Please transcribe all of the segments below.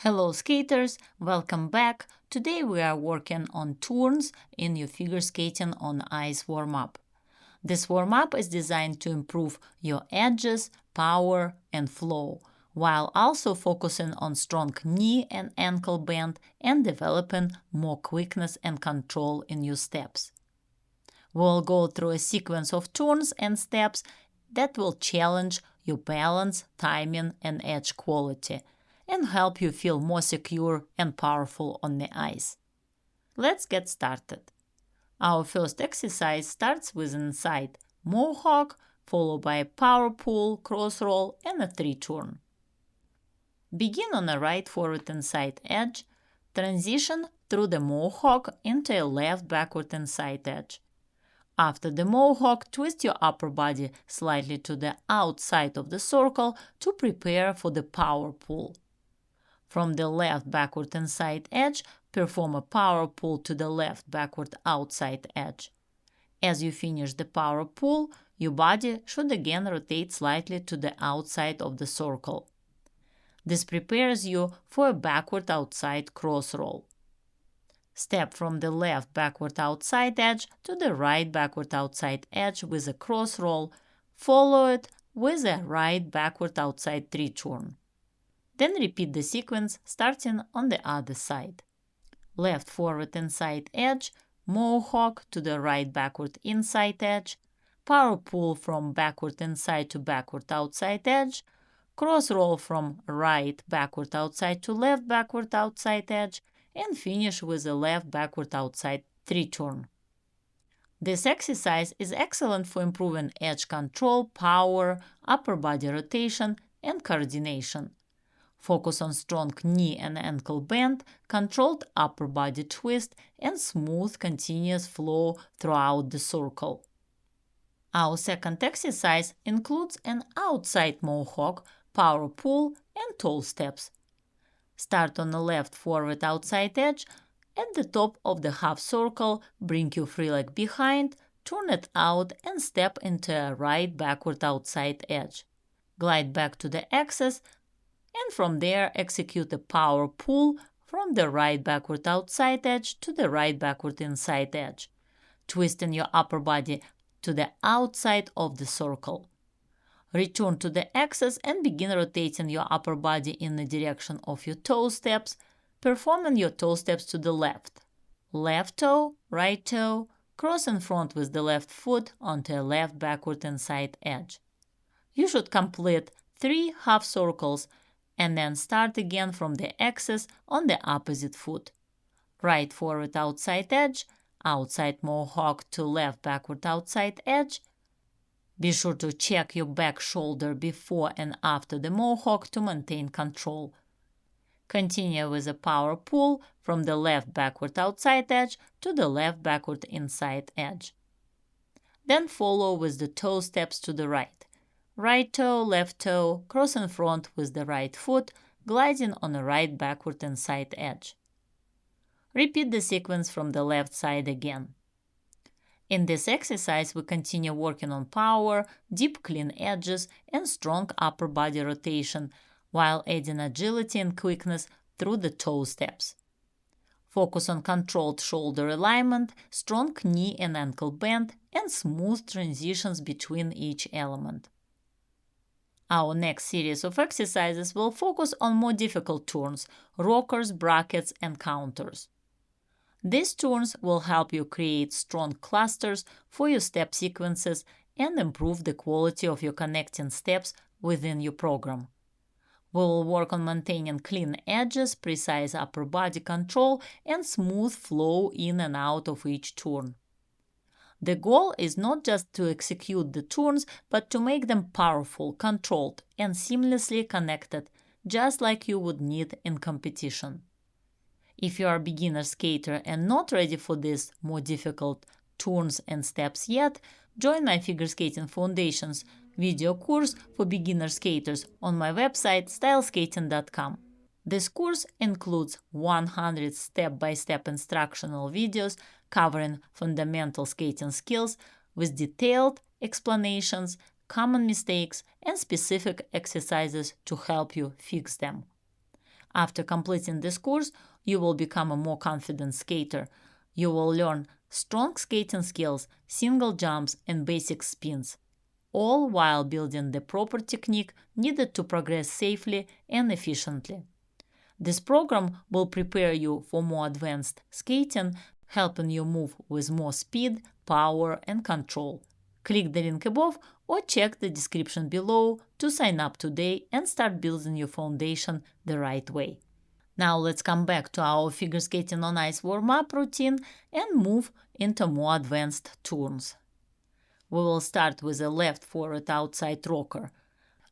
Hello skaters, welcome back. Today we are working on turns in your figure skating on ice warm-up. This warm-up is designed to improve your edges, power, and flow, while also focusing on strong knee and ankle bend and developing more quickness and control in your steps. We'll go through a sequence of turns and steps that will challenge your balance, timing, and edge quality and help you feel more secure and powerful on the ice. Let's get started. Our first exercise starts with an inside Mohawk, followed by a power pull, crossroll, and a 3-turn. Begin on a right forward inside edge, transition through the Mohawk into a left backward inside edge. After the Mohawk, twist your upper body slightly to the outside of the circle to prepare for the power pull. From the left backward inside edge, perform a power pull to the left backward outside edge. As you finish the power pull, your body should again rotate slightly to the outside of the circle. This prepares you for a backward outside crossroll. Step from the left backward outside edge to the right backward outside edge with a crossroll. Follow it with a right backward outside 3-turn. Then repeat the sequence starting on the other side. Left forward inside edge, Mohawk to the right backward inside edge, power pull from backward inside to backward outside edge, crossroll from right backward outside to left backward outside edge, and finish with a left backward outside 3-turn. This exercise is excellent for improving edge control, power, upper body rotation, and coordination. Focus on strong knee and ankle bend, controlled upper body twist, and smooth continuous flow throughout the circle. Our second exercise includes an outside Mohawk, power pull, and tall steps. Start on the left forward outside edge. At the top of the half circle, bring your free leg behind, turn it out, and step into a right backward outside edge. Glide back to the axis, and from there execute a power pull from the right backward outside edge to the right backward inside edge, twisting your upper body to the outside of the circle. Return to the axis and begin rotating your upper body in the direction of your toe steps, performing your toe steps to the left. Left toe, right toe, cross in front with the left foot onto a left backward inside edge. You should complete 3 half circles and then start again from the axis on the opposite foot. Right forward outside edge, outside Mohawk to left backward outside edge. Be sure to check your back shoulder before and after the Mohawk to maintain control. Continue with a power pull from the left backward outside edge to the left backward inside edge. Then follow with the toe steps to the right. Right toe, left toe, cross in front with the right foot, gliding on the right backward inside edge. Repeat the sequence from the left side again. In this exercise, we continue working on power, deep clean edges, and strong upper body rotation, while adding agility and quickness through the toe steps. Focus on controlled shoulder alignment, strong knee and ankle bend, and smooth transitions between each element. Our next series of exercises will focus on more difficult turns, rockers, brackets, and counters. These turns will help you create strong clusters for your step sequences and improve the quality of your connecting steps within your program. We will work on maintaining clean edges, precise upper body control, and smooth flow in and out of each turn. The goal is not just to execute the turns, but to make them powerful, controlled, and seamlessly connected, just like you would need in competition. If you are a beginner skater and not ready for these more difficult turns and steps yet, join my Figure Skating Foundation's video course for beginner skaters on my website styleskating.com. This course includes 100 step-by-step instructional videos covering fundamental skating skills with detailed explanations, common mistakes, and specific exercises to help you fix them. After completing this course, you will become a more confident skater. You will learn strong skating skills, single jumps, and basic spins, all while building the proper technique needed to progress safely and efficiently. This program will prepare you for more advanced skating, helping you move with more speed, power, and control. Click the link above or check the description below to sign up today and start building your foundation the right way. Now let's come back to our figure skating on ice warm-up routine and move into more advanced turns. We will start with a left forward outside rocker.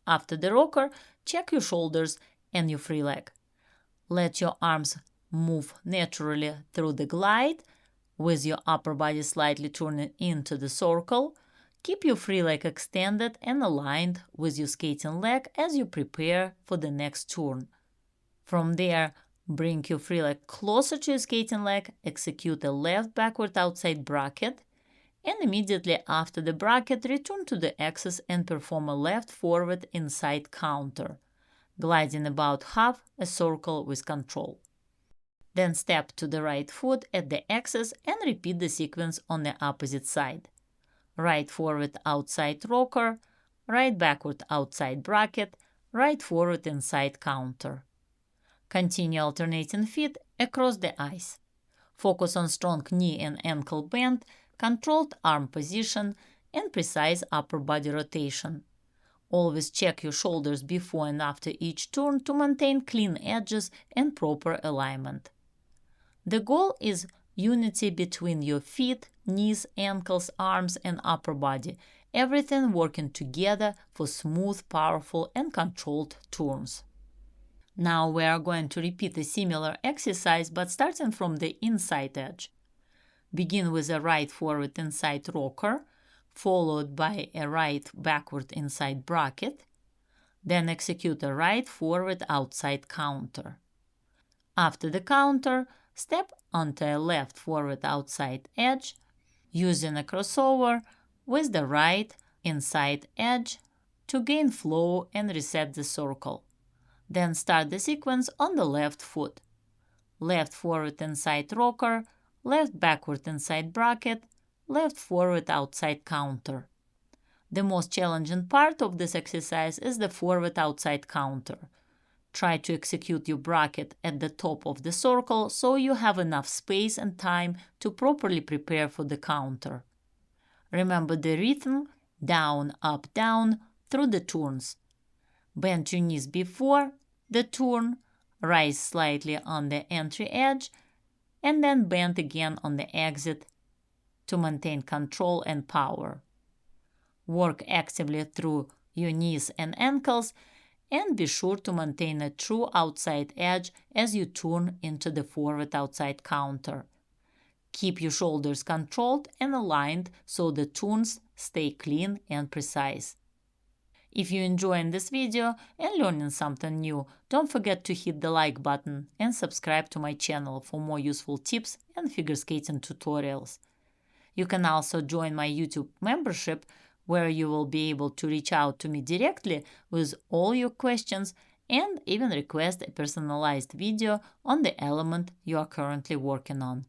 After the rocker, check your shoulders and your free leg. Let your arms move naturally through the glide, with your upper body slightly turning into the circle. Keep your free leg extended and aligned with your skating leg as you prepare for the next turn. From there, bring your free leg closer to your skating leg, execute a left backward outside bracket, and immediately after the bracket, return to the axis and perform a left forward inside counter, gliding about half a circle with control. Then step to the right foot at the axis and repeat the sequence on the opposite side. Right forward outside rocker, right backward outside bracket, right forward inside counter. Continue alternating feet across the ice. Focus on strong knee and ankle bend, controlled arm position, and precise upper body rotation. Always check your shoulders before and after each turn to maintain clean edges and proper alignment. The goal is unity between your feet, knees, ankles, arms, and upper body, everything working together for smooth, powerful, and controlled turns. Now we are going to repeat a similar exercise but starting from the inside edge. Begin with a right forward inside rocker, followed by a right backward inside bracket, then execute a right forward outside counter. After the counter, step onto a left forward outside edge, using a crossover with the right inside edge to gain flow and reset the circle. Then start the sequence on the left foot. Left forward inside rocker, left backward inside bracket, left forward outside counter. The most challenging part of this exercise is the forward outside counter. Try to execute your bracket at the top of the circle so you have enough space and time to properly prepare for the counter. Remember the rhythm, down, up, down, through the turns. Bend your knees before the turn, rise slightly on the entry edge, and then bend again on the exit to maintain control and power. Work actively through your knees and ankles, and be sure to maintain a true outside edge as you turn into the forward outside counter. Keep your shoulders controlled and aligned so the turns stay clean and precise. If you're enjoying this video and learning something new, don't forget to hit the like button and subscribe to my channel for more useful tips and figure skating tutorials. You can also join my YouTube membership, where you will be able to reach out to me directly with all your questions and even request a personalized video on the element you are currently working on.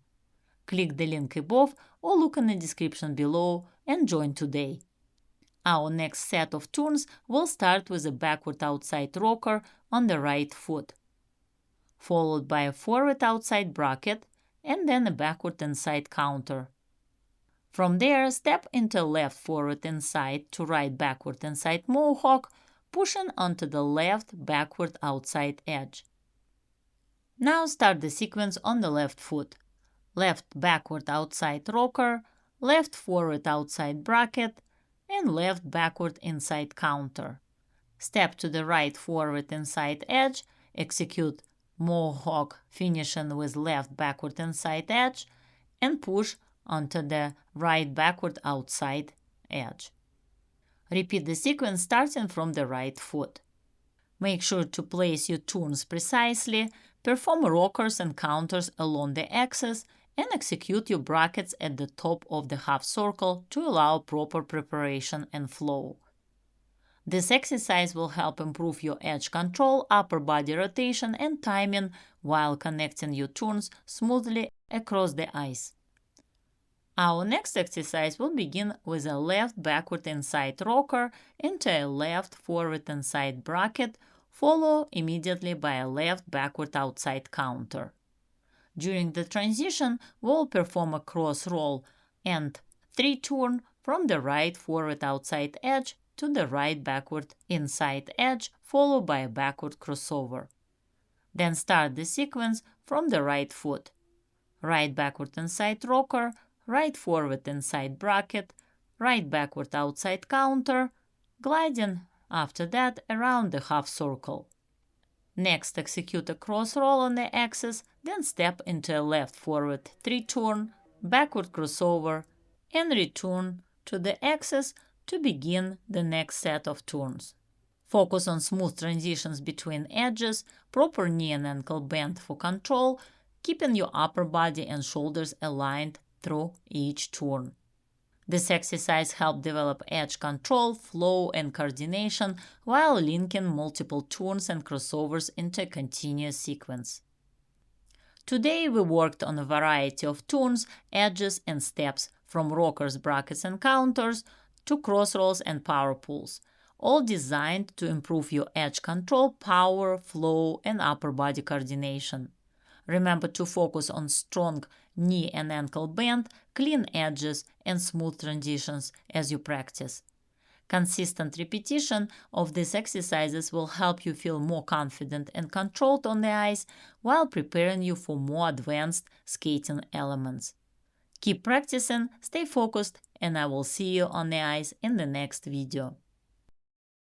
Click the link above or look in the description below and join today. Our next set of turns will start with a backward outside rocker on the right foot, followed by a forward outside bracket and then a backward inside counter. From there, step into left forward inside to right backward inside Mohawk, pushing onto the left backward outside edge. Now start the sequence on the left foot. Left backward outside rocker, left forward outside bracket, and left backward inside counter. Step to the right forward inside edge, execute Mohawk finishing with left backward inside edge, and push onto the right backward outside edge. Repeat the sequence starting from the right foot. Make sure to place your turns precisely, perform rockers and counters along the axis, and execute your brackets at the top of the half circle to allow proper preparation and flow. This exercise will help improve your edge control, upper body rotation, and timing while connecting your turns smoothly across the ice. Our next exercise will begin with a left backward inside rocker into a left forward inside bracket, followed immediately by a left backward outside counter. During the transition, we'll perform a cross roll and 3-turn from the right forward outside edge to the right backward inside edge, followed by a backward crossover. Then start the sequence from the right foot. Right backward inside rocker, right forward inside bracket, right backward outside counter, gliding after that around the half circle. Next, execute a cross roll on the axis, then step into a left forward 3-turn, backward crossover, and return to the axis to begin the next set of turns. Focus on smooth transitions between edges, proper knee and ankle bend for control, keeping your upper body and shoulders aligned through each turn. This exercise helps develop edge control, flow, and coordination while linking multiple turns and crossovers into a continuous sequence. Today we worked on a variety of turns, edges, and steps from rockers, brackets, and counters to cross rolls and power pulls, all designed to improve your edge control, power, flow, and upper body coordination. Remember to focus on strong knee and ankle bend, clean edges, and smooth transitions as you practice. Consistent repetition of these exercises will help you feel more confident and controlled on the ice while preparing you for more advanced skating elements. Keep practicing, stay focused, and I will see you on the ice in the next video.